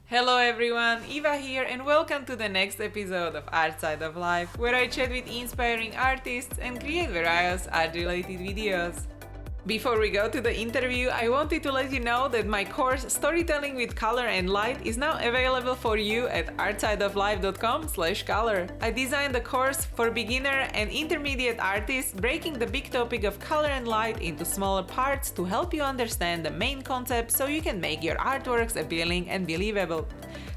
Hello everyone, Eva here and welcome to the next episode of Art Side of Life, where I chat with inspiring artists and create various art-related videos. Before we go to the interview, I wanted to let you know that my course Storytelling with Color and Light is now available for you at artsideoflife.com/color. I designed the course for beginner and intermediate artists, breaking the big topic of color and light into smaller parts to help you understand the main concept so you can make your artworks appealing and believable.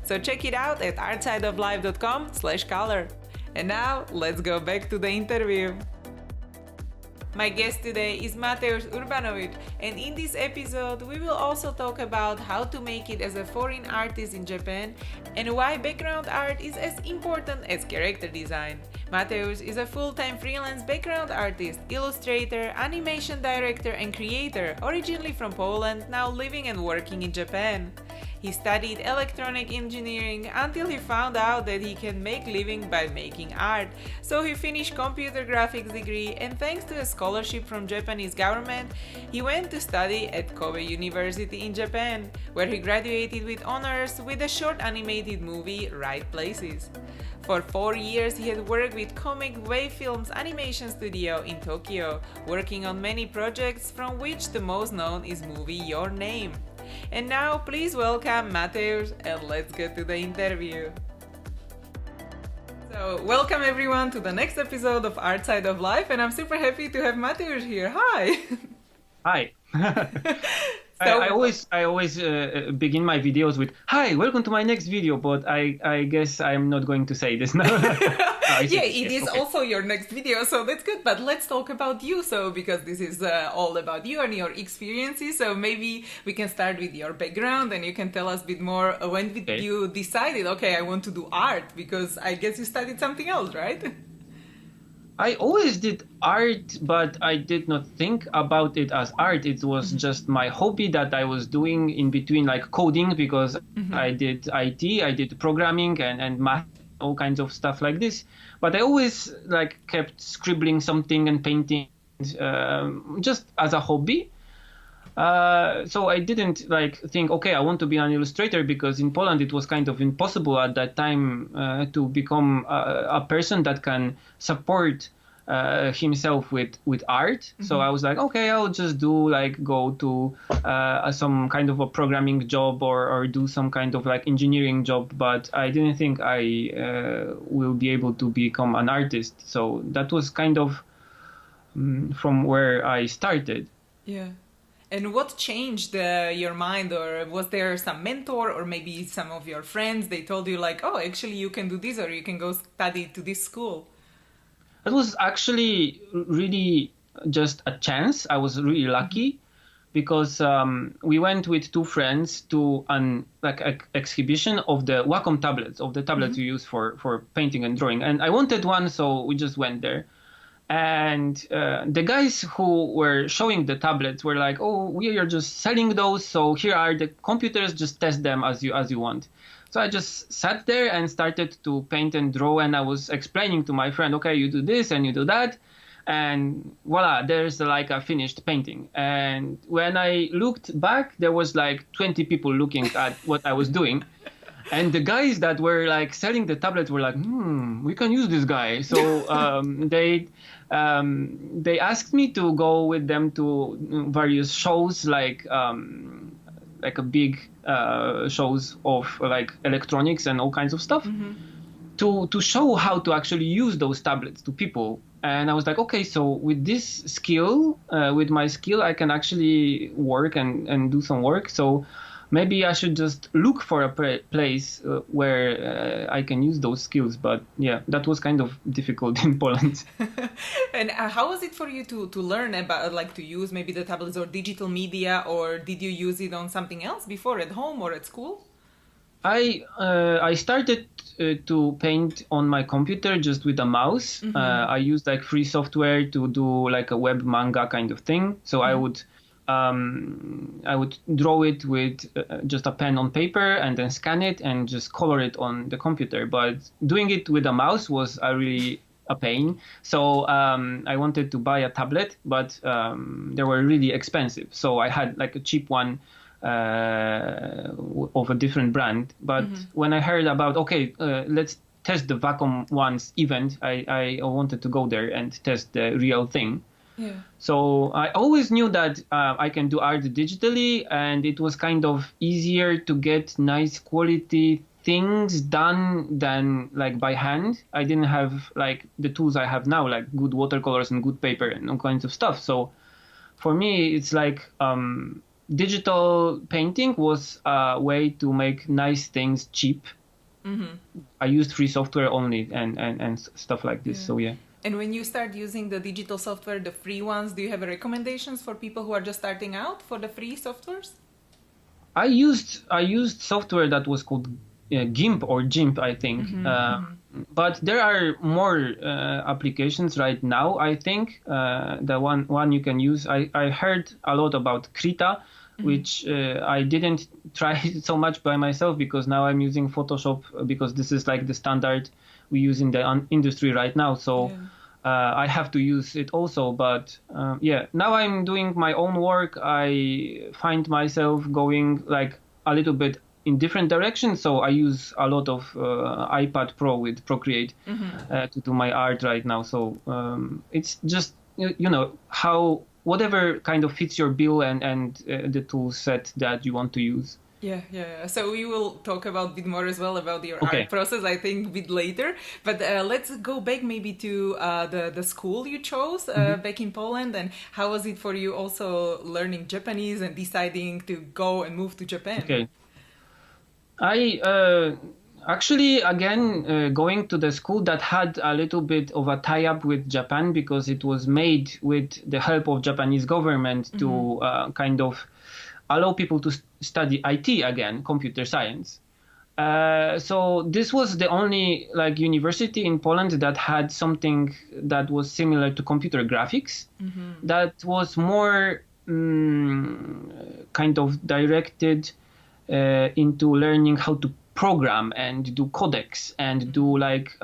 So check it out at artsideoflife.com/color. And now, let's go back to the interview. My guest today is Mateusz Urbanowicz, and in this episode we will also talk about how to make it as a foreign artist in Japan and why background art is as important as character design. Mateusz is a full-time freelance background artist, illustrator, animation director and creator, originally from Poland, now living and working in Japan. He studied electronic engineering until he found out that he can make living by making art. So he finished computer graphics degree, and thanks to a scholarship from Japanese government, he went to study at Kobe University in Japan, where he graduated with honors with the short animated movie Right Places. For 4 years, he had worked with Comix Wave Films animation studio in Tokyo, working on many projects, from which the most known is movie Your Name. And now, please welcome Mateusz, and let's get to the interview. So, welcome everyone to the next episode of Art Side of Life, and I'm super happy to have Mateusz here. Hi! Hi. I always begin my videos with "Hi, welcome to my next video," but I guess I'm not going to say this now. Yeah, it is okay. Also your next video, so that's good. But let's talk about you, so because this is all about you and your experiences. So maybe we can start with your background, and you can tell us a bit more. When did you decided? Okay, I want to do art, because I guess you studied something else, right? I always did art, but I did not think about it as art. It was just my hobby that I was doing in between, like coding, because I did IT, I did programming and math, all kinds of stuff like this. But I always kept scribbling something and painting just as a hobby. So I didn't think, okay, I want to be an illustrator, because in Poland it was kind of impossible at that time to become a person that can support himself with art. So I was like, okay, I'll just go to some kind of a programming job or do some kind of engineering job. But I didn't think I will be able to become an artist. So that was kind of from where I started. Yeah. And what changed your mind, or was there some mentor or maybe some of your friends, they told you oh, actually you can do this, or you can go study to this school? It was actually really just a chance. I was really lucky because we went with two friends to an exhibition of the Wacom tablets, of the tablets you use for painting and drawing. And I wanted one, so we just went there. And the guys who were showing the tablets were like, oh, we are just selling those, so here are the computers, just test them as you want. So I just sat there and started to paint and draw, and I was explaining to my friend, okay, you do this and you do that, and voila, there's a finished painting. And when I looked back, there was 20 people looking at what I was doing. And the guys that were selling the tablets were like, we can use this guy. So they asked me to go with them to various shows, a big shows of electronics and all kinds of stuff, to show how to actually use those tablets to people. And I was like, okay, so with this skill, with my skill, I can actually work and do some work. So maybe I should just look for a place where I can use those skills. But yeah, that was kind of difficult in Poland. And how was it for you to learn about to use maybe the tablets or digital media, or did you use it on something else before, at home or at school? I started to paint on my computer just with a mouse. I used free software to do a web manga kind of thing. So I would draw it with just a pen on paper and then scan it and just color it on the computer. But doing it with a mouse was really a pain. So I wanted to buy a tablet, but they were really expensive. So I had a cheap one of a different brand. But when I heard about, okay, let's test the Wacom One's event, I wanted to go there and test the real thing. Yeah. So I always knew that I can do art digitally, and it was kind of easier to get nice quality things done than like by hand. I didn't have like the tools I have now, like good watercolors and good paper and all kinds of stuff. So for me, it's like digital painting was a way to make nice things cheap. I used free software only and stuff like this. So yeah. And when you start using the digital software, the free ones, do you have recommendations for people who are just starting out for the free softwares? I used software that was called GIMP or GIMP, I think. But there are more applications right now. I think the one you can use. I heard a lot about Krita, which I didn't try so much by myself because now I'm using Photoshop because this is like the standard we use in the industry right now. So I have to use it also. But now I'm doing my own work. I find myself going like a little bit in different directions. So I use a lot of iPad Pro with Procreate to do my art right now. So it's just, how whatever kind of fits your bill and the tool set that you want to use. Yeah. So we will talk about a bit more as well about your art process, I think, a bit later. But let's go back maybe to the school you chose back in Poland. And how was it for you also learning Japanese and deciding to go and move to Japan? Okay. I actually, again, going to the school that had a little bit of a tie-up with Japan because it was made with the help of Japanese government to kind of allow people to study IT again, computer science. So this was the only like university in Poland that had something that was similar to computer graphics, that was more kind of directed into learning how to program and do codecs and do like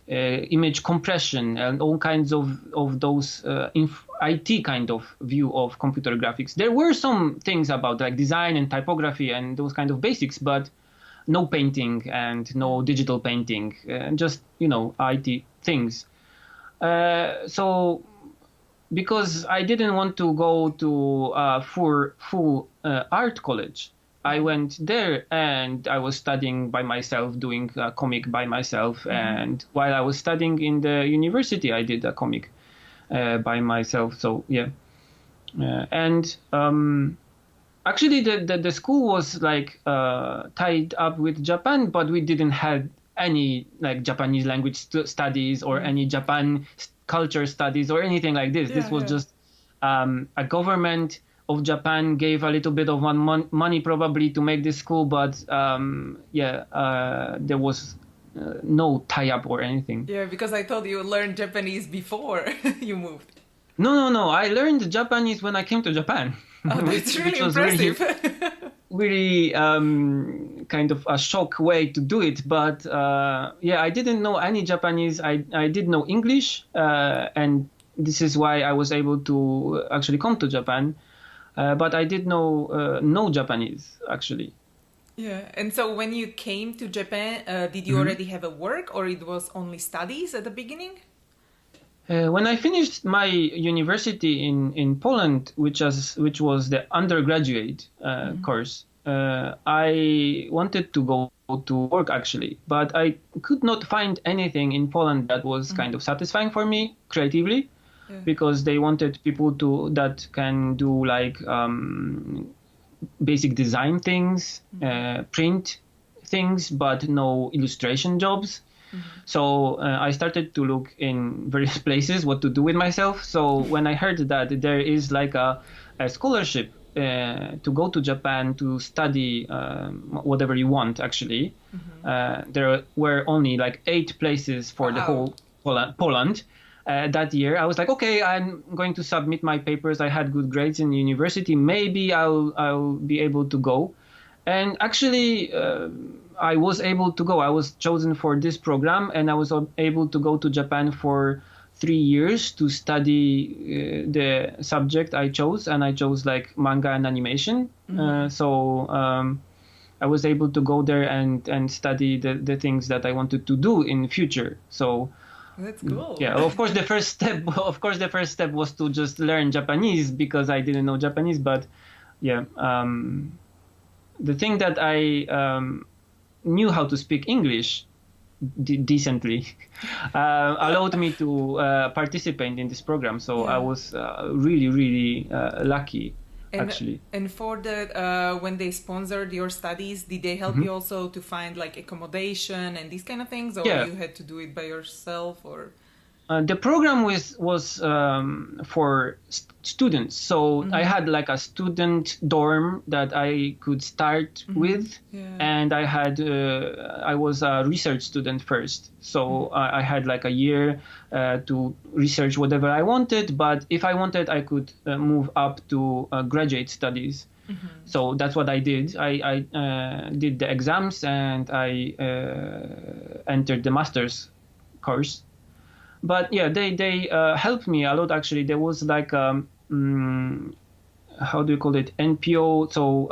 image compression and all kinds of those IT kind of view of computer graphics. There were some things about like design and typography and those kind of basics, but no painting and no digital painting, just, IT things. So because I didn't want to go to full art college, I went there and I was studying by myself, doing a comic by myself. And while I was studying in the university, I did a comic by myself. So yeah. And actually the school was like tied up with Japan, but we didn't have any like Japanese language studies or any Japan culture studies or anything like this. This was just a government of Japan gave a little bit of money probably to make this school, but there was no tie-up or anything. Yeah, because I thought you learned Japanese before you moved. No. I learned Japanese when I came to Japan. Oh, that's really impressive. Really kind of a shock way to do it. But I didn't know any Japanese. I did know English, and this is why I was able to actually come to Japan. But I did know no Japanese, actually. Yeah. And so when you came to Japan, did you already have a work or it was only studies at the beginning? When I finished my university in Poland, which was the undergraduate course, I wanted to go to work, actually. But I could not find anything in Poland that was kind of satisfying for me creatively. Yeah. Because they wanted people that can do like basic design things, print things, but no illustration jobs. So I started to look in various places what to do with myself. So when I heard that there is like a scholarship to go to Japan to study whatever you want, actually, there were only like 8 places for the whole Poland. That year, I was like, okay, I'm going to submit my papers. I had good grades in university. Maybe I'll be able to go. And actually, I was able to go. I was chosen for this program, and I was able to go to Japan for 3 years to study the subject I chose, and I chose like manga and animation. So I was able to go there and study the things that I wanted to do in the future. So That's cool. yeah, of course the first step was to just learn Japanese because I didn't know Japanese. But yeah, the thing that I knew how to speak English decently allowed me to participate in this program. So I was really lucky. Actually. And for the when they sponsored your studies, did they help you also to find like accommodation and these kind of things, or you had to do it by yourself? Or the program was for students, so I had like a student dorm that I could start with, and I was a research student first, so I had like a year to research whatever I wanted, but if I wanted I could move up to graduate studies. So that's what I did. I did the exams and I entered the master's course. But yeah, they helped me a lot actually. There was like how do you call it, NPO? So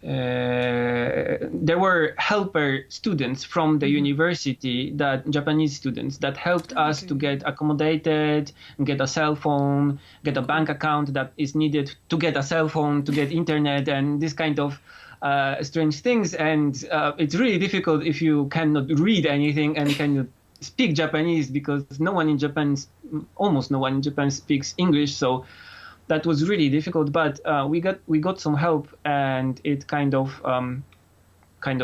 there were helper students from the university, that Japanese students that helped us to get accommodated, get a cell phone, get a bank account that is needed to get a cell phone, to get internet, and this kind of strange things. And it's really difficult if you cannot read anything and cannot speak Japanese, because almost no one in Japan speaks English. So that was really difficult, but we got some help, and it kind of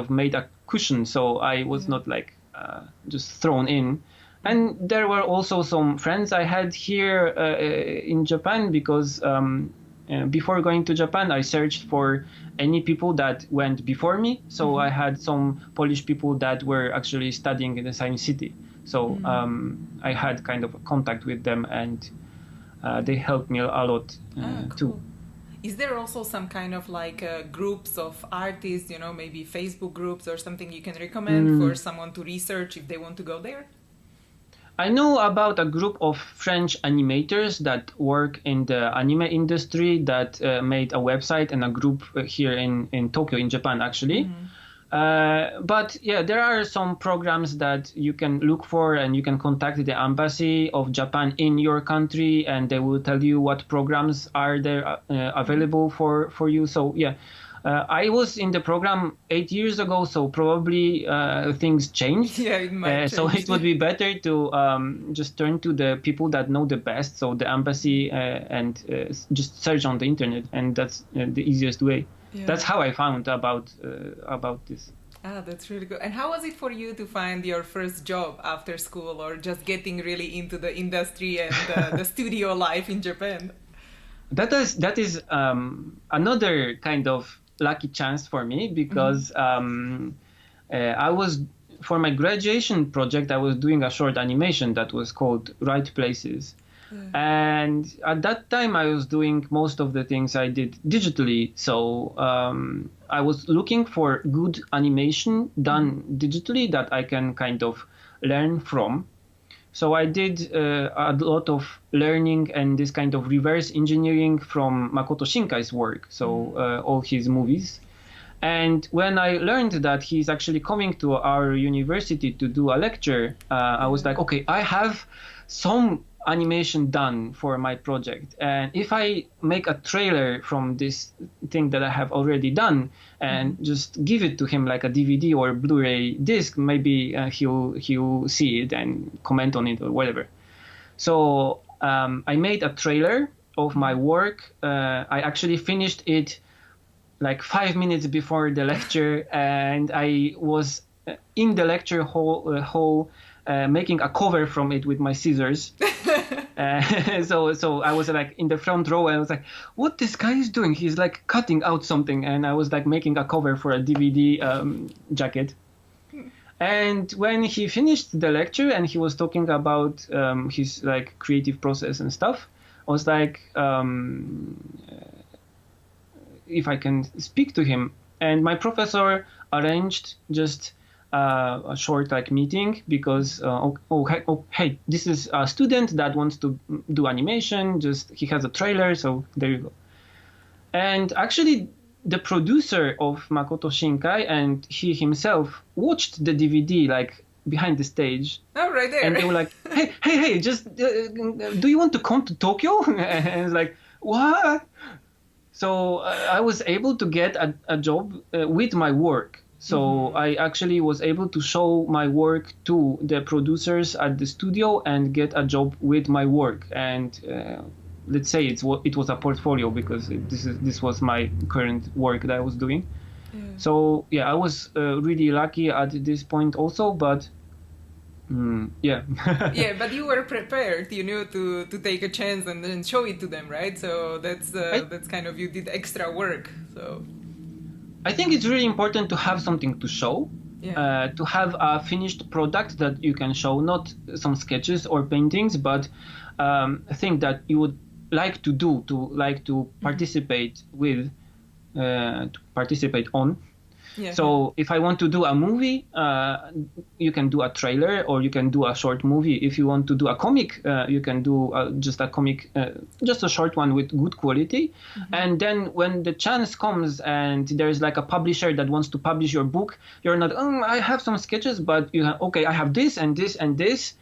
made a cushion, so I was not like just thrown in. And there were also some friends I had here in Japan, because before going to Japan I searched for any people that went before me. So I had some Polish people that were actually studying in the same city, so I had kind of a contact with them, and they helped me a lot too. Is there also some kind of like groups of artists, maybe Facebook groups or something you can recommend for someone to research if they want to go there? I know about a group of French animators that work in the anime industry that made a website and a group here in Tokyo, in Japan, actually. But yeah, there are some programs that you can look for, and you can contact the embassy of Japan in your country, and they will tell you what programs are there available for you. So yeah, I was in the program 8 years ago, so probably things changed. Yeah, it might change. So it would be better to just turn to the people that know the best, so the embassy, and just search on the internet, and that's the easiest way. Yeah. That's how I found about this. That's really good. And how was it for you to find your first job after school, or just getting really into the industry and the studio life in Japan? That is another kind of lucky chance for me, because I was, for my graduation project, I was doing a short animation that was called Right Places. And at that time I was doing most of the things I did digitally. So I was looking for good animation done digitally that I can kind of learn from. So I did a lot of learning and this kind of reverse engineering from Makoto Shinkai's work, so all his movies. And when I learned that he's actually coming to our university to do a lecture, I was like, okay, I have some animation done for my project, and if I make a trailer from this thing that I have already done and just give it to him like a DVD or Blu-ray disc, maybe he'll see it and comment on it or whatever. So I made a trailer of my work. I actually finished it like 5 minutes before the lecture, and I was in the lecture hall making a cover from it with my scissors. So I was like in the front row, and I was like, what this guy is doing? He's like cutting out something, and I was like making a cover for a DVD jacket. And when he finished the lecture and he was talking about his like creative process and stuff, I was like, if I can speak to him. And my professor arranged just a short like meeting because hey, this is a student that wants to do animation. Just he has a trailer, so there you go. And actually, the producer of Makoto Shinkai and he himself watched the DVD like behind the stage. Oh, right there. And they were like, hey, just do you want to come to Tokyo? And it's like, what? So I was able to get a job with my work. So I actually was able to show my work to the producers at the studio and get a job with my work. And let's say it was a portfolio because this was my current work that I was doing. Yeah. So yeah, I was really lucky at this point also, but yeah. Yeah, but you were prepared, to take a chance and then show it to them, right? So that's kind of, you did extra work. So I think it's really important to have something to show, to have a finished product that you can show, not some sketches or paintings, but a thing that you would like to do, to participate with, to participate on. Yeah. So if I want to do a movie, you can do a trailer or you can do a short movie. If you want to do a comic, you can do just a comic, just a short one with good quality. And then when the chance comes and there's like a publisher that wants to publish your book, you're not, I have some sketches, but I have this and this and this.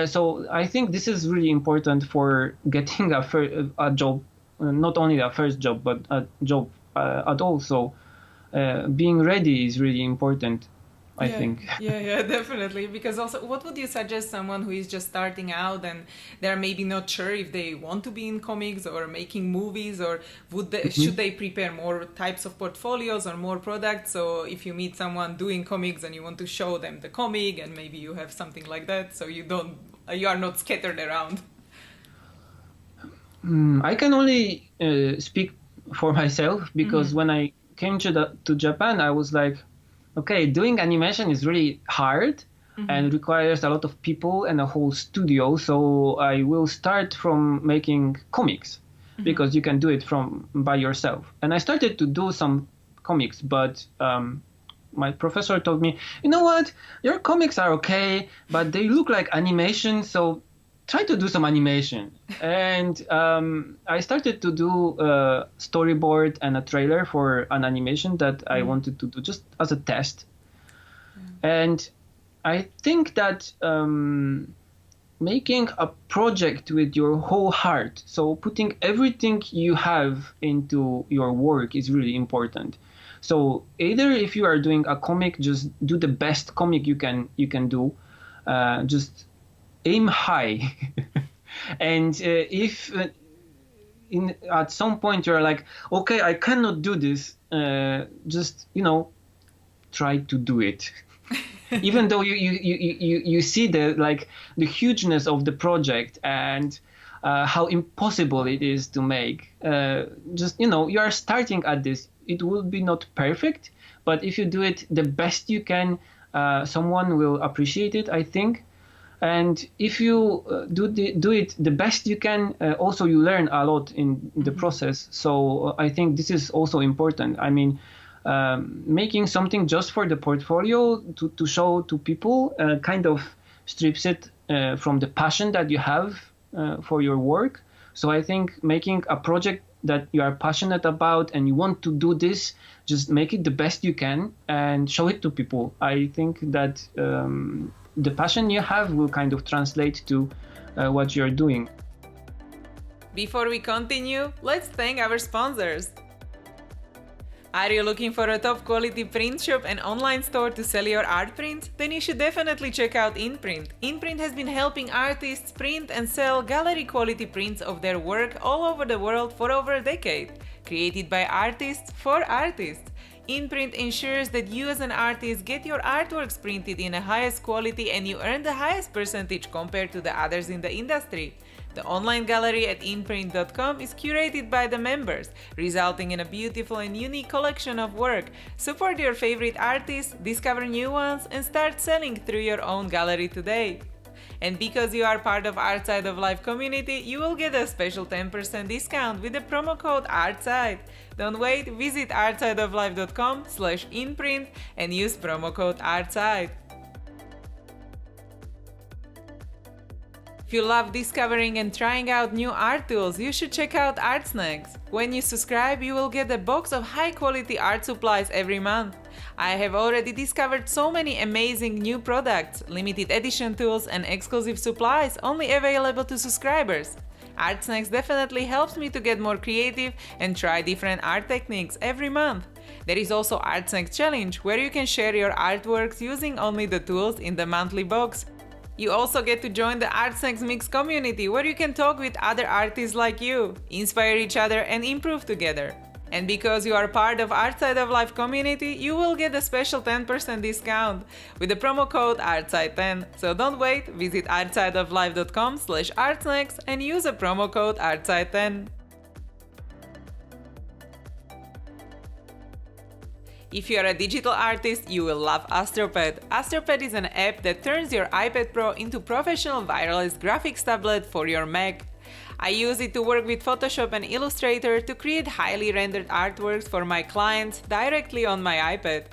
So I think this is really important for getting a job, not only a first job, but a job at all. So being ready is really important, I think. Yeah, definitely. Because also, what would you suggest someone who is just starting out and they're maybe not sure if they want to be in comics or making movies, or should they prepare more types of portfolios or more products? So if you meet someone doing comics and you want to show them the comic and maybe you have something like that, so you are not scattered around. I can only speak for myself because when I came to Japan, I was like, okay, doing animation is really hard and requires a lot of people and a whole studio. So I will start from making comics because you can do it by yourself. And I started to do some comics, but my professor told me, you know what, your comics are okay, but they look like animation, so try to do some animation. And I started to do a storyboard and a trailer for an animation that I wanted to do just as a test. And I think that making a project with your whole heart, so putting everything you have into your work, is really important. So either if you are doing a comic, just do the best comic you can do. Just aim high. And if at some point you're like, okay, I cannot do this, just try to do it. Even though you see the hugeness of the project and how impossible it is to make. Just you are starting at this. It will be not perfect, but if you do it the best you can, someone will appreciate it, I think. And if you do it the best you can, also you learn a lot in the process. So I think this is also important. I mean, making something just for the portfolio to show to people kind of strips it from the passion that you have for your work. So I think making a project that you are passionate about and you want to do this, just make it the best you can and show it to people. I think that the passion you have will kind of translate to what you're doing. Before we continue, let's thank our sponsors. Are you looking for a top quality print shop and online store to sell your art prints? Then you should definitely check out InPrint. InPrint has been helping artists print and sell gallery quality prints of their work all over the world for over a decade. Created by artists for artists. InPrint ensures that you as an artist get your artworks printed in the highest quality and you earn the highest percentage compared to the others in the industry. The online gallery at inprint.com is curated by the members, resulting in a beautiful and unique collection of work. Support your favorite artists, discover new ones, and start selling through your own gallery today. And because you are part of Artside of Life community, you will get a special 10% discount with the promo code ARTSIDE. Don't wait, visit artsideoflife.com/inprint and use promo code ARTSIDE. If you love discovering and trying out new art tools, you should check out Art Snacks. When you subscribe, you will get a box of high-quality art supplies every month. I have already discovered so many amazing new products, limited edition tools and exclusive supplies only available to subscribers. Art Snacks definitely helps me to get more creative and try different art techniques every month. There is also Art Snacks Challenge, where you can share your artworks using only the tools in the monthly box. You also get to join the Art Snacks Mix community, where you can talk with other artists like you, inspire each other and improve together. And because you are part of Artside of Life community, you will get a special 10% discount with the promo code ARTSIDE10. So don't wait, visit artsideoflife.com/artsnacks and use the promo code ARTSIDE10. If you are a digital artist, you will love AstroPad. AstroPad is an app that turns your iPad Pro into professional wireless graphics tablet for your Mac. I use it to work with Photoshop and Illustrator to create highly rendered artworks for my clients directly on my iPad.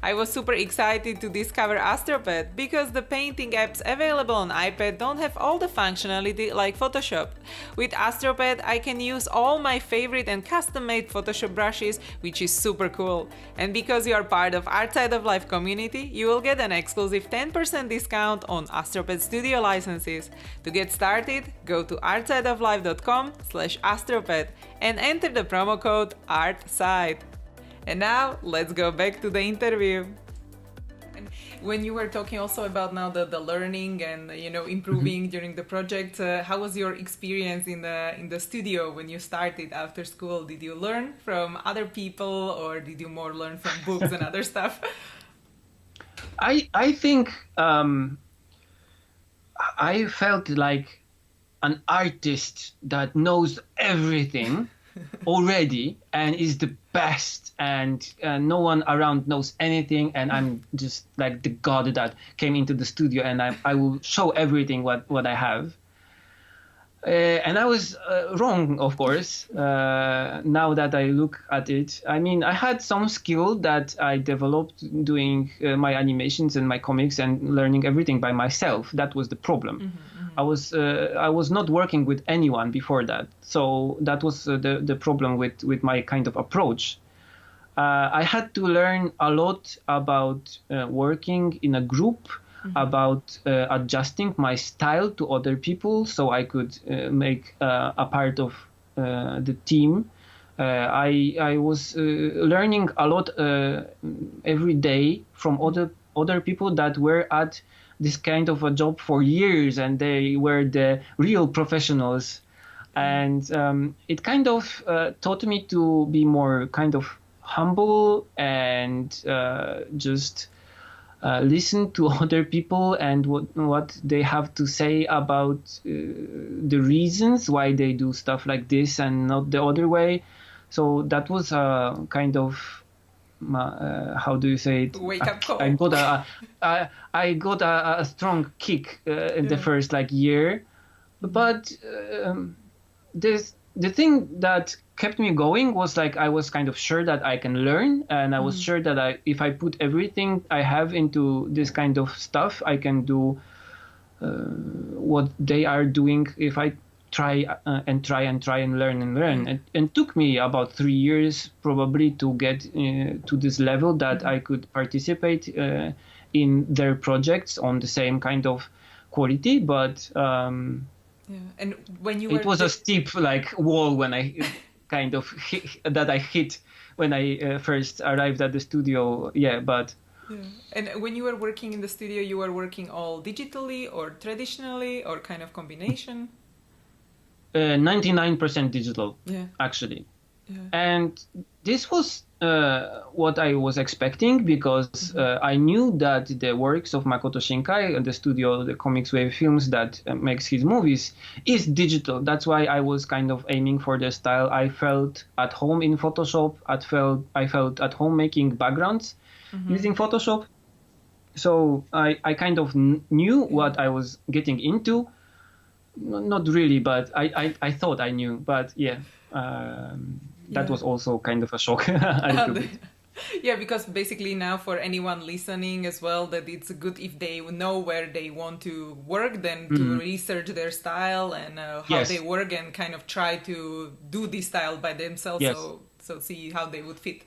I was super excited to discover AstroPad because the painting apps available on iPad don't have all the functionality like Photoshop. With AstroPad, I can use all my favorite and custom-made Photoshop brushes, which is super cool. And because you are part of Artside of Life community, you will get an exclusive 10% discount on AstroPad Studio licenses. To get started, go to artsideoflife.com/astropad and enter the promo code ARTSIDE. And now, let's go back to the interview. And when you were talking also about now the learning and improving during the project, how was your experience in the studio when you started after school? Did you learn from other people, or did you more learn from books and other stuff? I think I felt like an artist that knows everything already and is the best, and no one around knows anything, and I'm just like the god that came into the studio, and I will show everything what I have. And I was wrong, of course. Now that I look at it, I mean, I had some skill that I developed doing my animations and my comics and learning everything by myself. That was the problem. Mm-hmm. I was not working with anyone before that, so that was the problem with my kind of approach. I had to learn a lot about working in a group. Mm-hmm. About adjusting my style to other people so I could make a part of the team. I was learning a lot every day from other people that were at this kind of a job for years, and they were the real professionals. Mm-hmm. And it kind of taught me to be more kind of humble and just listen to other people and what they have to say about the reasons why they do stuff like this and not the other way. So that was a kind of how do you say it? Wake up call. I got a strong kick in the first year, but the thing that kept me going was I was kind of sure that I can learn, and I was sure that if I put everything I have into this kind of stuff, I can do what they are doing if I try and learn. And it took me about 3 years probably to get to this level that I could participate in their projects on the same kind of quality, but yeah. And when you it was a steep wall when I kind of hit when I first arrived at the studio. Yeah, but yeah. And when you were working in the studio, you were working all digitally or traditionally or kind of combination? 99% digital. Yeah. Actually. Yeah. And this was what I was expecting, because I knew that the works of Makoto Shinkai, the studio, the Comix Wave Films that makes his movies, is digital. That's why I was kind of aiming for the style. I felt at home in Photoshop. I felt at home making backgrounds using Photoshop. So I kind of knew what I was getting into. Not really, but I thought I knew. But yeah, that Yeah. was also kind of a shock, a little bit. Yeah, because basically now for anyone listening as well, that it's good if they know where they want to work, then to research their style and how they Yes, work and kind of try to do this style by themselves. yes. So see how they would fit.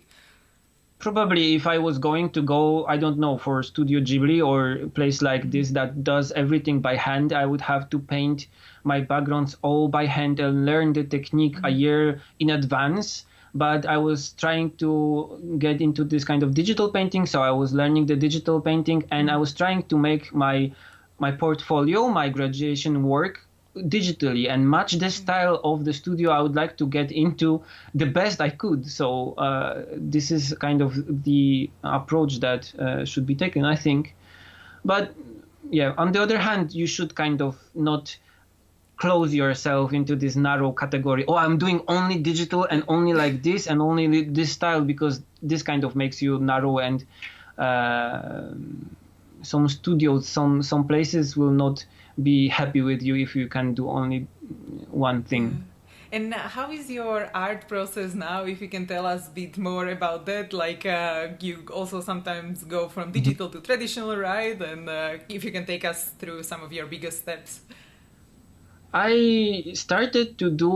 Probably if I was going to go, I don't know, for Studio Ghibli or a place like this that does everything by hand, I would have to paint my backgrounds all by hand and learn the technique a year in advance. But I was trying to get into this kind of digital painting, so I was learning the digital painting, and I was trying to make my portfolio, my graduation work digitally and match the style of the studio I would like to get into the best I could. So this is kind of the approach that should be taken, I think. But yeah, on the other hand, you should kind of not close yourself into this narrow category. Oh, I'm doing only digital and only like this and only this style, because this kind of makes you narrow, and some studios, some places will not be happy with you if you can do only one thing. And how is your art process now? If you can tell us a bit more about that, like you also sometimes go from digital to traditional, right? And if you can take us through some of your biggest steps. I started to do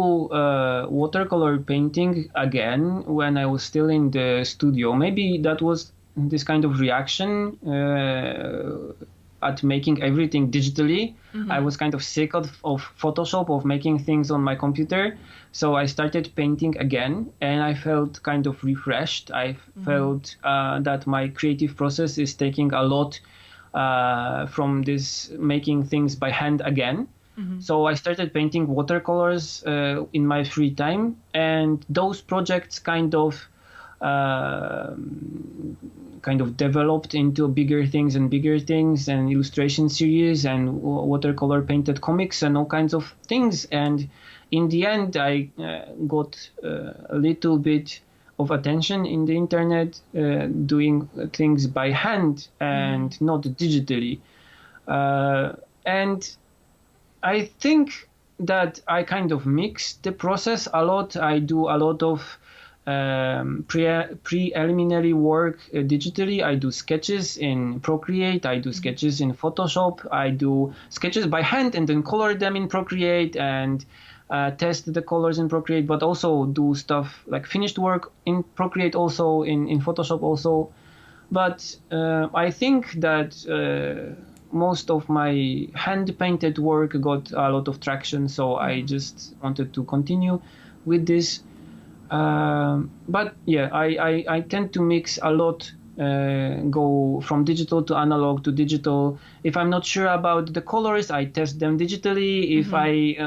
watercolor painting again when I was still in the studio. Maybe that was this kind of reaction at making everything digitally. I was kind of sick of Photoshop, of making things on my computer. So I started painting again, and I felt kind of refreshed. I felt that my creative process is taking a lot from this making things by hand again. So I started painting watercolors in my free time, and those projects kind of developed into bigger things and illustration series and watercolor painted comics and all kinds of things. And in the end, I got a little bit of attention in the internet, doing things by hand and not digitally. And I think that I kind of mix the process a lot. I do a lot of preliminary work digitally. I do sketches in Procreate. I do sketches in Photoshop. I do sketches by hand and then color them in Procreate and test the colors in Procreate, but also do stuff like finished work in Procreate, also in Photoshop also. But I think that most of my hand-painted work got a lot of traction, so I just wanted to continue with this. But yeah, I tend to mix a lot, go from digital to analog to digital. If I'm not sure about the colors, I test them digitally. If I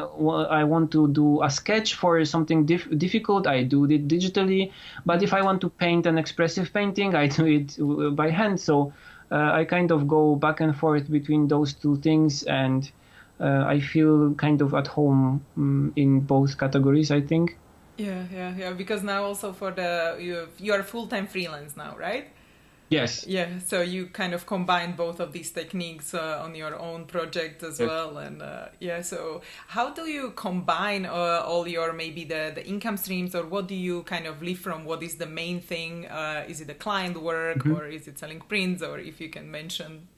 want to do a sketch for something difficult, I do it digitally. But if I want to paint an expressive painting, I do it by hand. So I kind of go back and forth between those two things, and I feel kind of at home in both categories, I think. Yeah. Because now also for you are full-time freelance now, right? Yes. Yeah, so you kind of combine both of these techniques on your own project as well, and so how do you combine all your maybe the income streams, or what do you kind of live from? What is the main thing? Is it the client work, or is it selling prints, or if you can mention?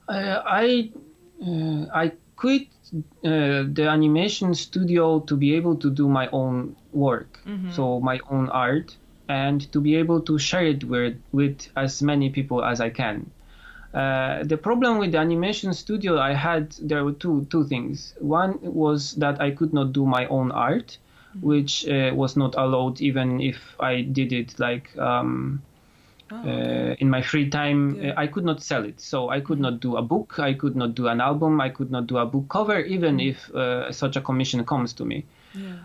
I quit the animation studio to be able to do my own work, so my own art, and to be able to share it with as many people as I can. The problem with the animation studio I had, there were two things. One was that I could not do my own art, which was not allowed even if I did it like in my free time. I could not sell it. So I could not do a book, I could not do an album, I could not do a book cover, even if such a commission comes to me.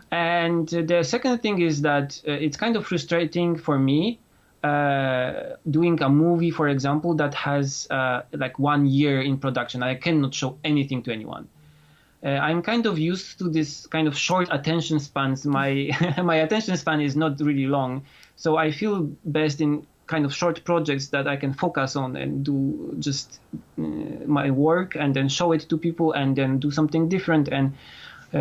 And the second thing is that it's kind of frustrating for me doing a movie, for example, that has like 1 year in production. I cannot show anything to anyone. I'm kind of used to this kind of short attention spans. My my attention span is not really long, so I feel best in kind of short projects that I can focus on and do just my work and then show it to people and then do something different and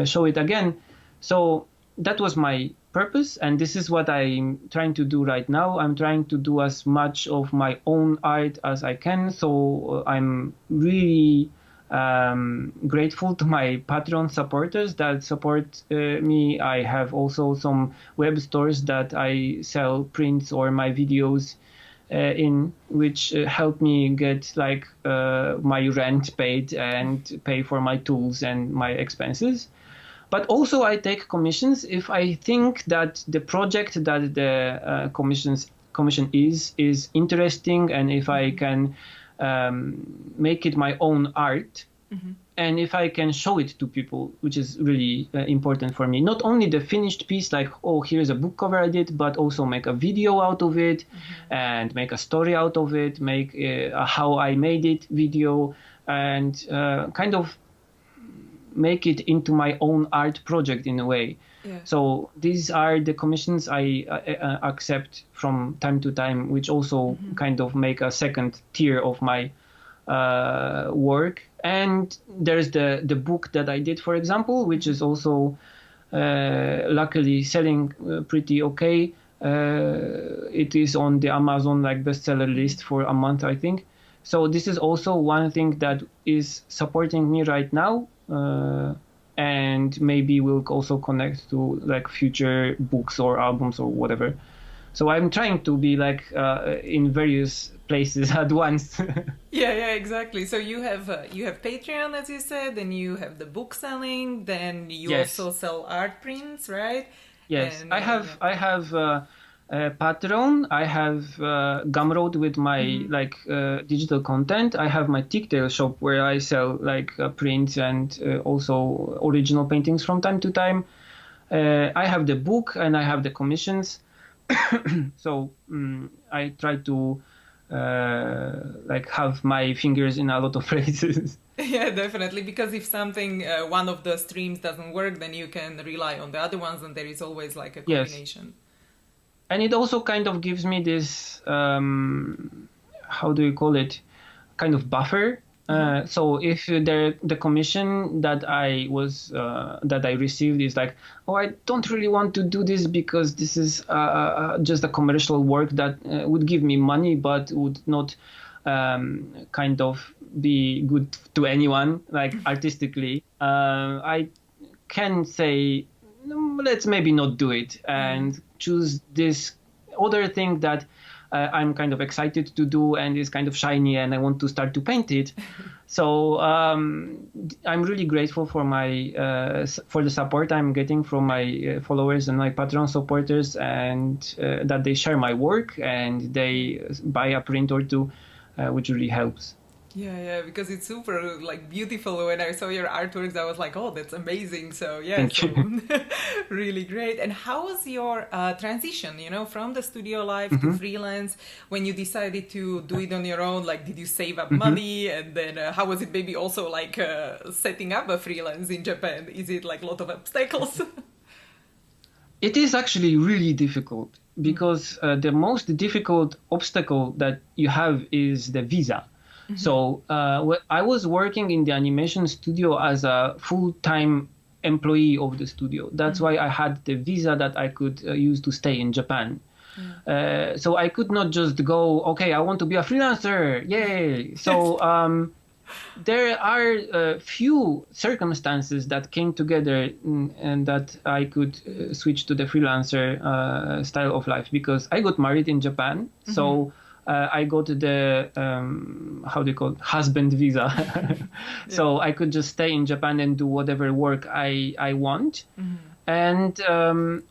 show it again. So that was my purpose, and this is what I'm trying to do right now. I'm trying to do as much of my own art as I can. So I'm really grateful to my Patreon supporters that support me. I have also some web stores that I sell prints or my videos in, which help me get like my rent paid and pay for my tools and my expenses. But also I take commissions if I think that the project that the commission is interesting, and if I can make it my own art, and if I can show it to people, which is really important for me. Not only the finished piece, like, oh, here's a book cover I did, but also make a video out of it and make a story out of it, make a how I made it video, and kind of make it into my own art project in a way. Yeah. So these are the commissions I accept from time to time, which also kind of make a second tier of my work. And there's the book that I did, for example, which is also luckily selling pretty okay. It is on the Amazon like bestseller list for a month, I think. So this is also one thing that is supporting me right now. And maybe we'll also connect to like future books or albums or whatever. So I'm trying to be like in various places at once. Yeah, exactly. So you have Patreon, as you said, then you have the book selling, then you also sell art prints, right? Yes, and, I have Patreon. I have Gumroad with my like digital content. I have my Ticktail shop where I sell like prints and also original paintings from time to time. I have the book and I have the commissions. So I try to like have my fingers in a lot of places. Yeah, definitely. Because if something, one of the streams doesn't work, then you can rely on the other ones, and there is always like a combination. Yes. And it also kind of gives me this, how do you call it, kind of buffer. So if the commission that I received is like, oh, I don't really want to do this because this is just a commercial work that would give me money but would not kind of be good to anyone, like artistically, I can say, let's maybe not do it and choose this other thing that I'm kind of excited to do and is kind of shiny and I want to start to paint it. So I'm really grateful for for the support I'm getting from my followers and my Patreon supporters, and that they share my work and they buy a print or two, which really helps. Yeah, because it's super like beautiful. When I saw your artworks, I was like, oh, that's amazing. So yeah, Thank you. Really great. And how was your transition, from the studio life to freelance when you decided to do it on your own? Like, did you save up money? And then how was it maybe also like setting up a freelance in Japan? Is it like a lot of obstacles? It is actually really difficult because the most difficult obstacle that you have is the visa. So I was working in the animation studio as a full-time employee of the studio. That's why I had the visa that I could use to stay in Japan. So I could not just go, okay, I want to be a freelancer, yay! So there are a few circumstances that came together and that I could switch to the freelancer style of life, because I got married in Japan. So I got the, how do you call it, husband visa. So I could just stay in Japan and do whatever work I want. And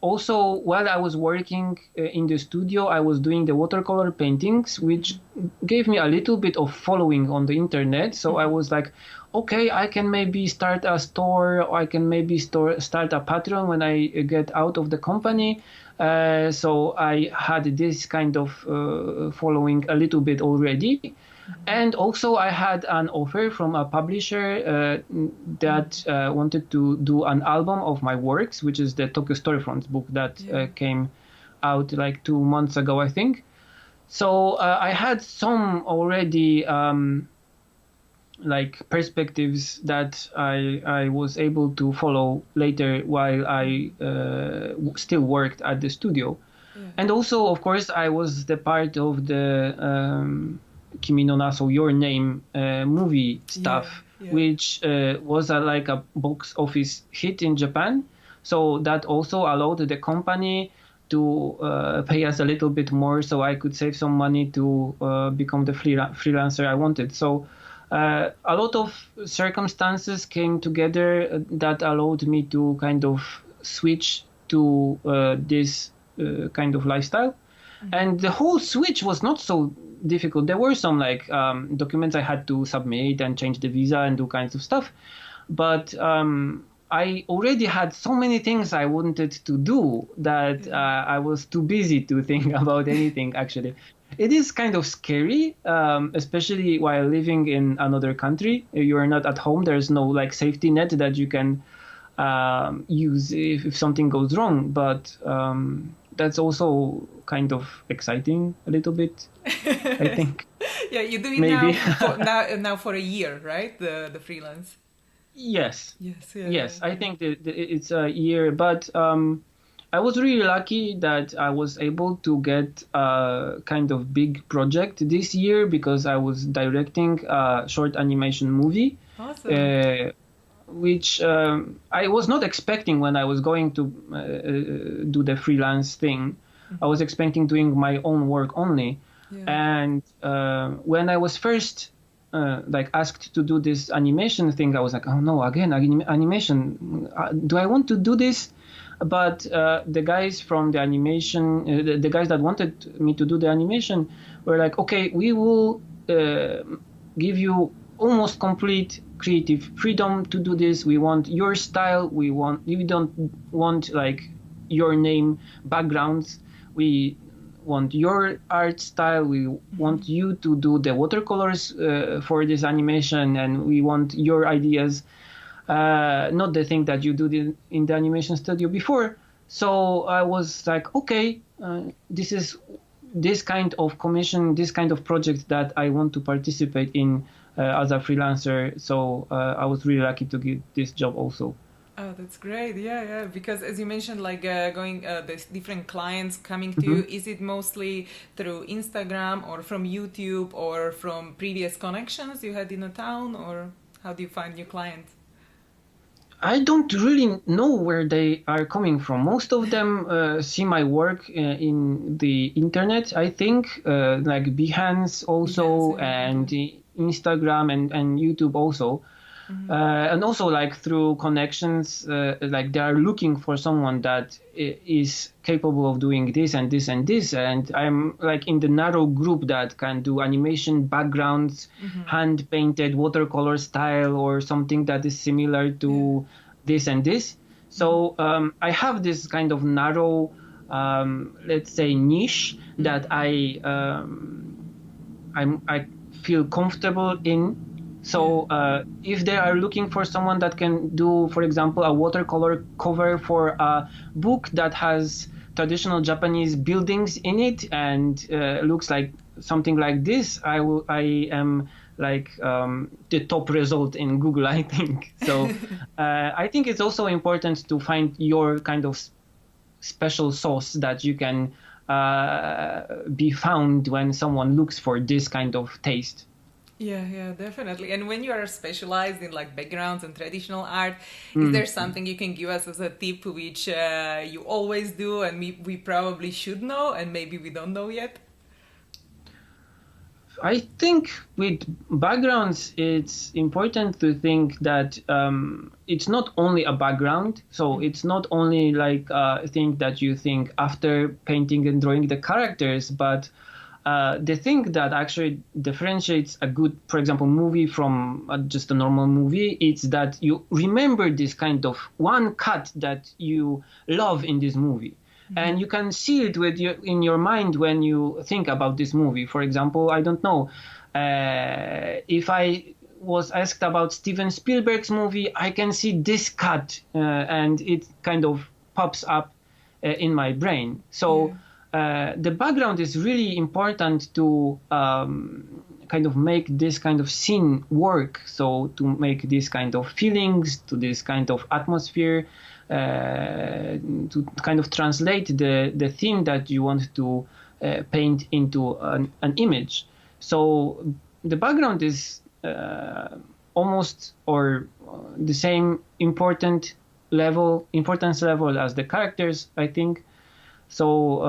also, while I was working in the studio, I was doing the watercolor paintings, which gave me a little bit of following on the internet. So I was like, okay, I can maybe start a store, or I can maybe start a Patreon when I get out of the company. So I had this kind of following a little bit already. And also I had an offer from a publisher that wanted to do an album of my works, which is the Tokyo Storefronts book that came out like 2 months ago, I think. So I had some already like perspectives that I was able to follow later while I still worked at the studio. Yeah. And also, of course, I was the part of the Kimi no Na, so Your Name movie stuff, Yeah. which was like a box office hit in Japan. So that also allowed the company to pay us a little bit more, so I could save some money to become the freelancer I wanted. So a lot of circumstances came together that allowed me to kind of switch to this kind of lifestyle. And the whole switch was not so difficult. There were some like documents I had to submit and change the visa and do kinds of stuff. But I already had so many things I wanted to do that I was too busy to think about anything, actually. It is kind of scary, especially while living in another country. You are not at home. There's no like safety net that you can use if something goes wrong. But that's also kind of exciting a little bit, I think. Yeah, you do it Maybe. now for a year, right? The freelance. Yes. Yes. Yeah, Yes, yeah, I think that it's a year, but I was really lucky that I was able to get a kind of big project this year because I was directing a short animation movie. Awesome. Which I was not expecting when I was going to do the freelance thing. I was expecting doing my own work only. Yeah. And when I was first like asked to do this animation thing, I was like, oh no, again, animation. Do I want to do this? But the guys from the animation, the guys that wanted me to do the animation were like, okay, we will give you almost complete creative freedom to do this. We want your style. You don't want like your name backgrounds. We want your art style. We want you to do the watercolors for this animation, and we want your ideas, not the thing that you do in the animation studio before. So I was like, okay, this is this kind of commission, this kind of project that I want to participate in as a freelancer. So I was really lucky to get this job also. Oh, that's great. Yeah, yeah. Because as you mentioned, like there's different clients coming to you. Is it mostly through Instagram or from YouTube or from previous connections you had in a town, or how do you find new clients? I don't really know where they are coming from. Most of them see my work in the internet, I think, like Behance also, and Instagram and YouTube also. And also like through connections, like they are looking for someone that is capable of doing this and this and this. And I'm like in the narrow group that can do animation backgrounds, hand painted watercolor style, or something that is similar to this and this. So I have this kind of narrow, let's say, niche that I feel comfortable in. So if they are looking for someone that can do, for example, a watercolor cover for a book that has traditional Japanese buildings in it and looks like something like this, I am like the top result in Google, I think. So I think it's also important to find your kind of special sauce that you can be found when someone looks for this kind of taste. Yeah, yeah, definitely. And when you are specialized in like backgrounds and traditional art, is there something you can give us as a tip which you always do and we probably should know and maybe we don't know yet? I think with backgrounds, it's important to think that it's not only a background. So it's not only like a thing that you think after painting and drawing the characters, but the thing that actually differentiates a good, for example, movie from just a normal movie, is that you remember this kind of one cut that you love in this movie. And you can see it in your mind when you think about this movie. For example, I don't know, if I was asked about Steven Spielberg's movie, I can see this cut and it kind of pops up in my brain. So the background is really important to kind of make this kind of scene work. So to make this kind of feelings, to this kind of atmosphere, to kind of translate the theme that you want to paint into an image. So the background is almost or the same importance level as the characters, I think. So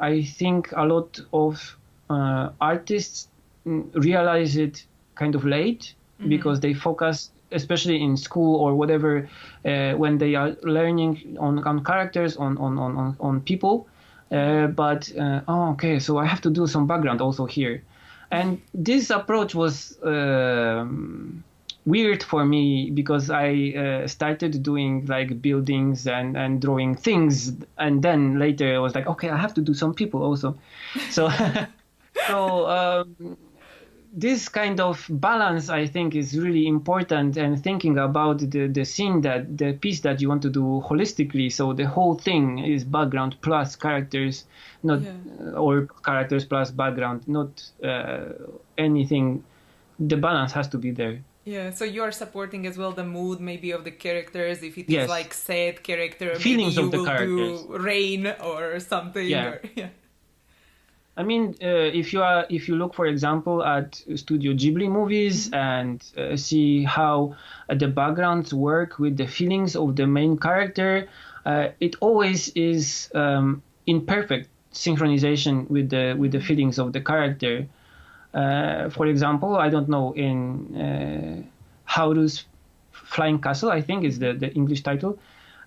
I think a lot of artists realize it kind of late because they focus, especially in school or whatever, when they are learning on characters, on people. Okay, so I have to do some background also here. And this approach was weird for me because I started doing like buildings and drawing things, and then later I was like, okay, I have to do some people also. So this kind of balance, I think, is really important, and thinking about the scene, that the piece that you want to do holistically. So the whole thing is background plus characters, not or characters plus background, not anything. The balance has to be there. Yeah, so you are supporting as well the mood maybe of the characters. If it is like sad character, feelings maybe you of the will characters. do rain or something. Yeah. I mean, if you look, for example, at Studio Ghibli movies and see how the backgrounds work with the feelings of the main character, it always is in perfect synchronization with the feelings of the character. For example, I don't know, in Haru's Flying Castle, I think is the English title.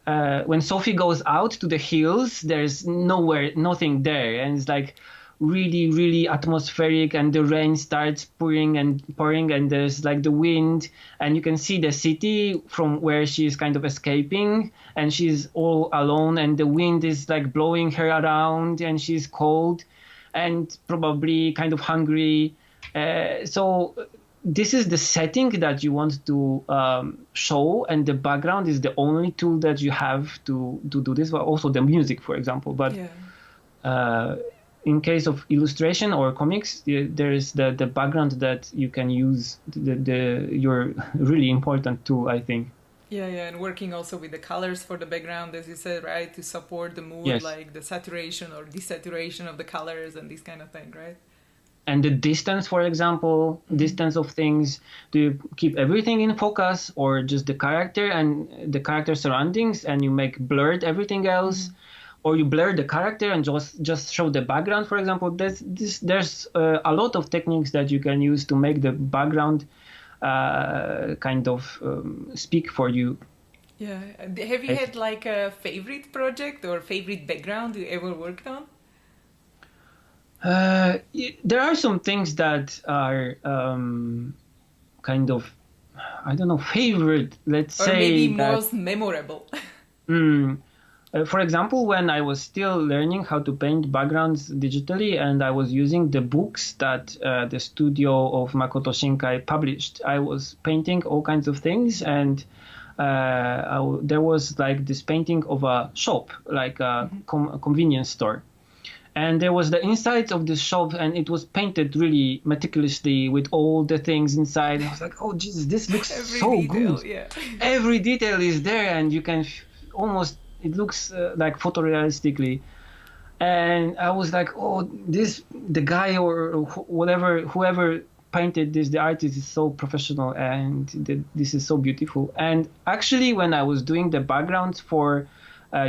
When Sophie goes out to the hills, there's nothing there, and it's like really, really atmospheric, and the rain starts pouring, and there's like the wind, and you can see the city from where she's kind of escaping, and she's all alone, and the wind is like blowing her around, and she's cold and probably kind of hungry. So this is the setting that you want to show, and the background is the only tool that you have to do this. But also the music, for example. But in case of illustration or comics, there is the background that you can use, your really important tool, I think. Yeah, and working also with the colors for the background, as you said, right, to support the mood, like the saturation or desaturation of the colors and this kind of thing, right? And the distance, for example, distance of things. Do you keep everything in focus, or just the character and the character surroundings, and you make blurred everything else? Or you blur the character and just show the background, for example? There's a lot of techniques that you can use to make the background kind of speak for you. Yeah. Have you had like a favorite project or favorite background you ever worked on? There are some things that are kind of, I don't know, favorite, let's say. Or maybe most memorable. For example, when I was still learning how to paint backgrounds digitally, and I was using the books that the studio of Makoto Shinkai published, I was painting all kinds of things, and there was like this painting of a shop, like a convenience store. And there was the insides of this shop, and it was painted really meticulously with all the things inside. I was like, oh, Jesus, this looks so good. Yeah. Every detail is there, and you can almost, it looks like photorealistically. And I was like, oh, the guy or whoever painted this, the artist is so professional, and this is so beautiful. And actually, when I was doing the backgrounds for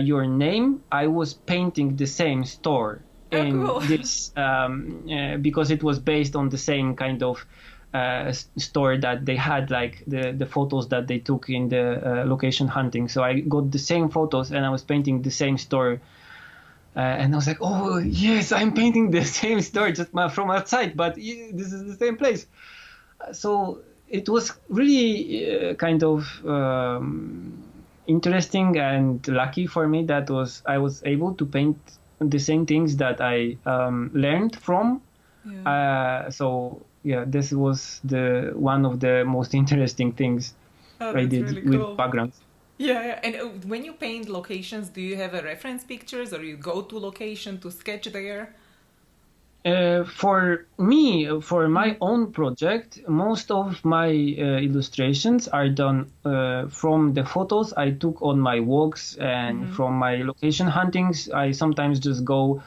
Your Name, I was painting the same store. This because it was based on the same kind of store that they had, like the photos that they took in the location hunting. So I got the same photos, and I was painting the same store, and I was like, oh yes, I'm painting the same store just from outside, but this is the same place. So it was really kind of interesting and lucky for me that I was able to paint the same things that I learned from. So yeah, this was one of the most interesting things I did really with backgrounds. Yeah. And when you paint locations, do you have a reference pictures or you go to location to sketch there? For me, for my own project, most of my illustrations are done from the photos I took on my walks and from my location huntings. I sometimes just go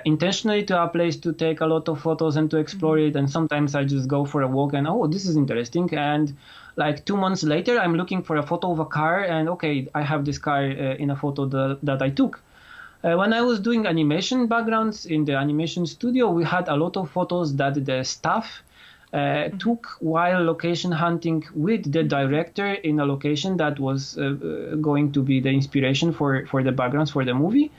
intentionally to a place to take a lot of photos and to explore it. And sometimes I just go for a walk and, oh, this is interesting. And like 2 months later, I'm looking for a photo of a car and, okay, I have this car in a photo that I took. When I was doing animation backgrounds in the animation studio, we had a lot of photos that the staff took while location hunting with the director in a location that was going to be the inspiration for the backgrounds for the movie.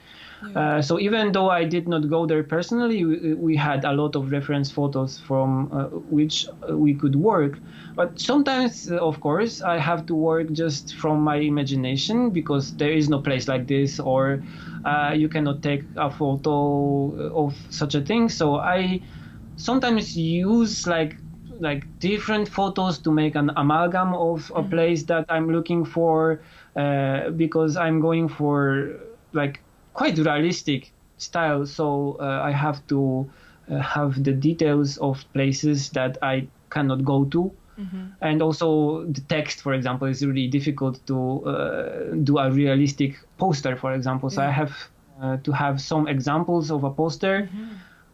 So even though I did not go there personally, we had a lot of reference photos from which we could work. But sometimes, of course, I have to work just from my imagination because there is no place like this, or you cannot take a photo of such a thing. So I sometimes use like different photos to make an amalgam of a place that I'm looking for, because I'm going for like quite realistic style. So I have to have the details of places that I cannot go to. And also the text, for example, is really difficult to do a realistic poster, for example. So I have to have some examples of a poster.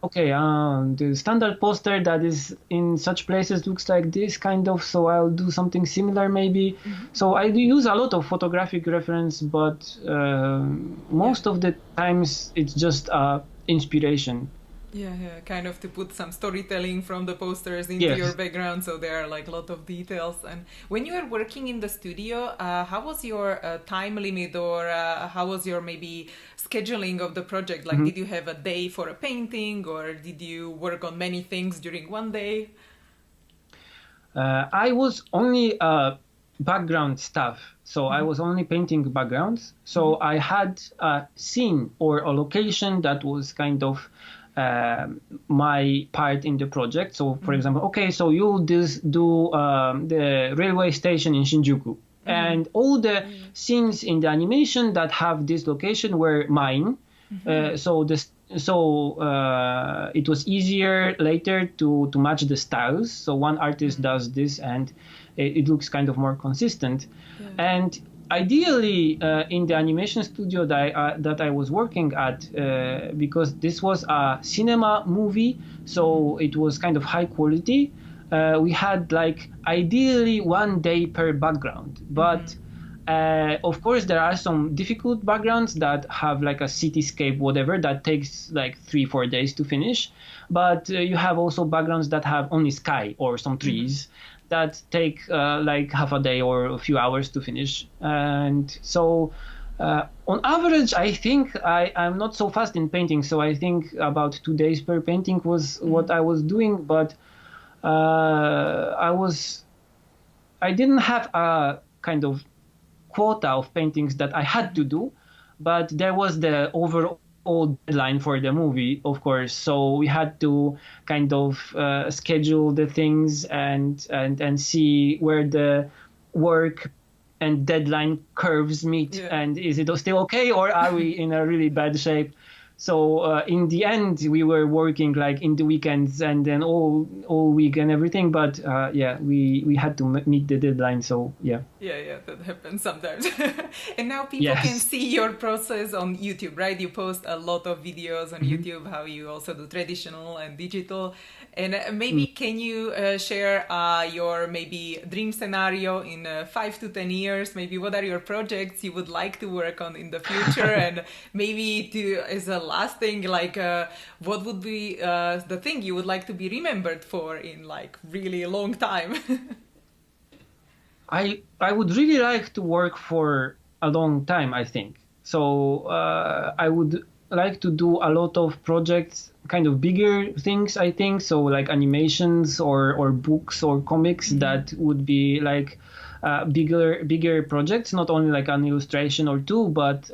Okay, the standard poster that is in such places looks like this kind of, so I'll do something similar maybe. So I do use a lot of photographic reference, but most of the times it's just inspiration. Yeah, kind of to put some storytelling from the posters into your background, so there are like a lot of details. And when you were working in the studio, how was your time limit, or how was your maybe scheduling of the project? Like, did you have a day for a painting, or did you work on many things during one day? I was only background staff, so I was only painting backgrounds. So I had a scene or a location that was kind of my part in the project. So, for example, okay, so you'll do the railway station in Shinjuku, and all the scenes in the animation that have this location were mine. So it was easier later to match the styles. So one artist does this, and it looks kind of more consistent. And ideally, in the animation studio that I was working at, because this was a cinema movie, so it was kind of high quality. We had like ideally 1 day per background, but of course there are some difficult backgrounds that have like a cityscape, whatever, that takes like 3-4 days to finish. But you have also backgrounds that have only sky or some trees that take like half a day or a few hours to finish. And so on average, I think I'm not so fast in painting, so I think about 2 days per painting was what I was doing. But I didn't have a kind of quota of paintings that I had to do, but there was the overall deadline for the movie, of course. So we had to kind of schedule the things and see where the work and deadline curves meet, and is it still okay, or are we in a really bad shape? So in the end, we were working like in the weekends and then all week and everything. But we had to meet the deadline. So yeah, that happens sometimes. And now people can see your process on YouTube, right? You post a lot of videos on YouTube, how you also do traditional and digital. And maybe can you share your maybe dream scenario in 5 to 10 years? Maybe what are your projects you would like to work on in the future? And maybe as a last thing, like what would be the thing you would like to be remembered for in like really long time? I would really like to work for a long time, I think. So I would like to do a lot of projects, kind of bigger things, I think. So like animations or books or comics that would be like bigger projects, not only like an illustration or two, but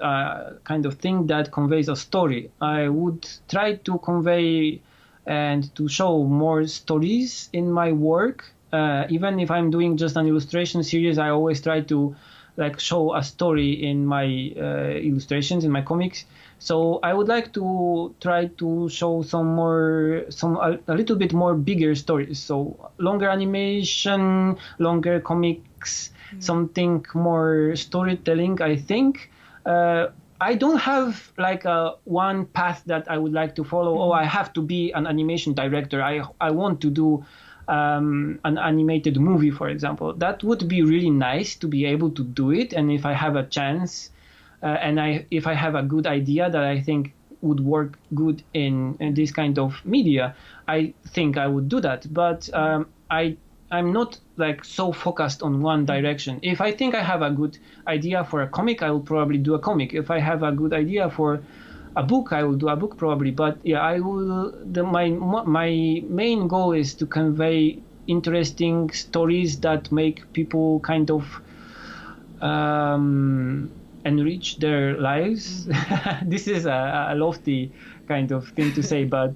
kind of thing that conveys a story. I would try to convey and to show more stories in my work. Even if I'm doing just an illustration series, I always try to like show a story in my illustrations, in my comics. So I would like to try to show a little bit more bigger stories. So longer animation, longer comics, something more storytelling, I think. I don't have like a one path that I would like to follow. Oh, I have to be an animation director. I want to do an animated movie, for example. That would be really nice to be able to do it. And if I have a chance, if I have a good idea that I think would work good in this kind of media, I think I would do that. But I'm not like so focused on one direction. If I think I have a good idea for a comic, I will probably do a comic. If I have a good idea for a book, I will do a book probably. But yeah, I will. My main goal is to convey interesting stories that make people kind of enrich their lives. This is a lofty kind of thing to say, but.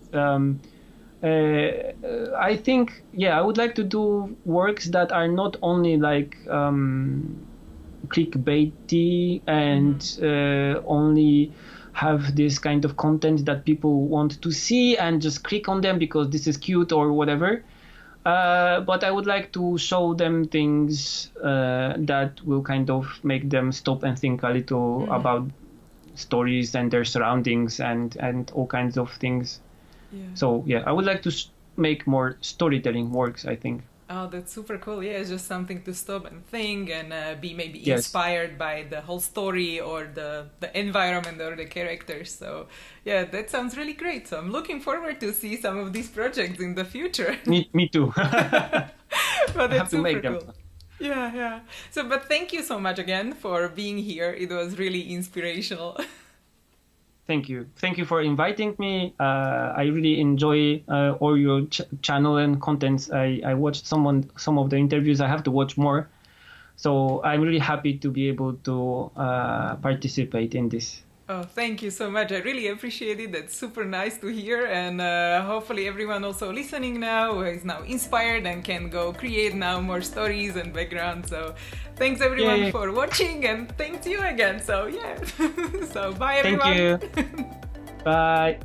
I think, I would like to do works that are not only like clickbaity and only have this kind of content that people want to see and just click on them because this is cute or whatever. But I would like to show them things that will kind of make them stop and think a little about stories and their surroundings and all kinds of things. Yeah. So I would like to make more storytelling works, I think. Oh, that's super cool. Yeah, it's just something to stop and think and be maybe inspired by the whole story or the environment or the characters. So yeah, that sounds really great. So I'm looking forward to see some of these projects in the future. Me too. But it's super cool. Yeah. So, but thank you so much again for being here. It was really inspirational. Thank you for inviting me. I really enjoy all your channel and contents. I watched some of the interviews. I have to watch more. So I'm really happy to be able to participate in this. Oh, thank you so much. I really appreciate it. That's super nice to hear. And hopefully everyone also listening now is now inspired and can go create now more stories and backgrounds. So thanks everyone for watching and thanks you again. So so bye everyone. Thank you. Bye.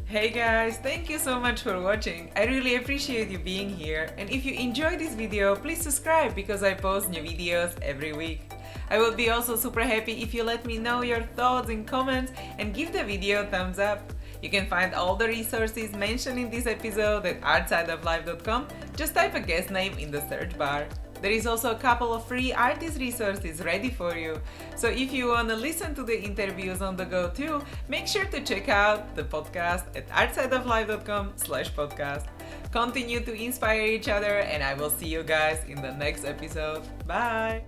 Hey guys, thank you so much for watching. I really appreciate you being here. And if you enjoyed this video, please subscribe because I post new videos every week. I will be also super happy if you let me know your thoughts in comments and give the video a thumbs up. You can find all the resources mentioned in this episode at artsideoflife.com. Just type a guest name in the search bar. There is also a couple of free artist resources ready for you. So if you want to listen to the interviews on the go too, make sure to check out the podcast at artsideoflife.com/podcast. Continue to inspire each other and I will see you guys in the next episode. Bye!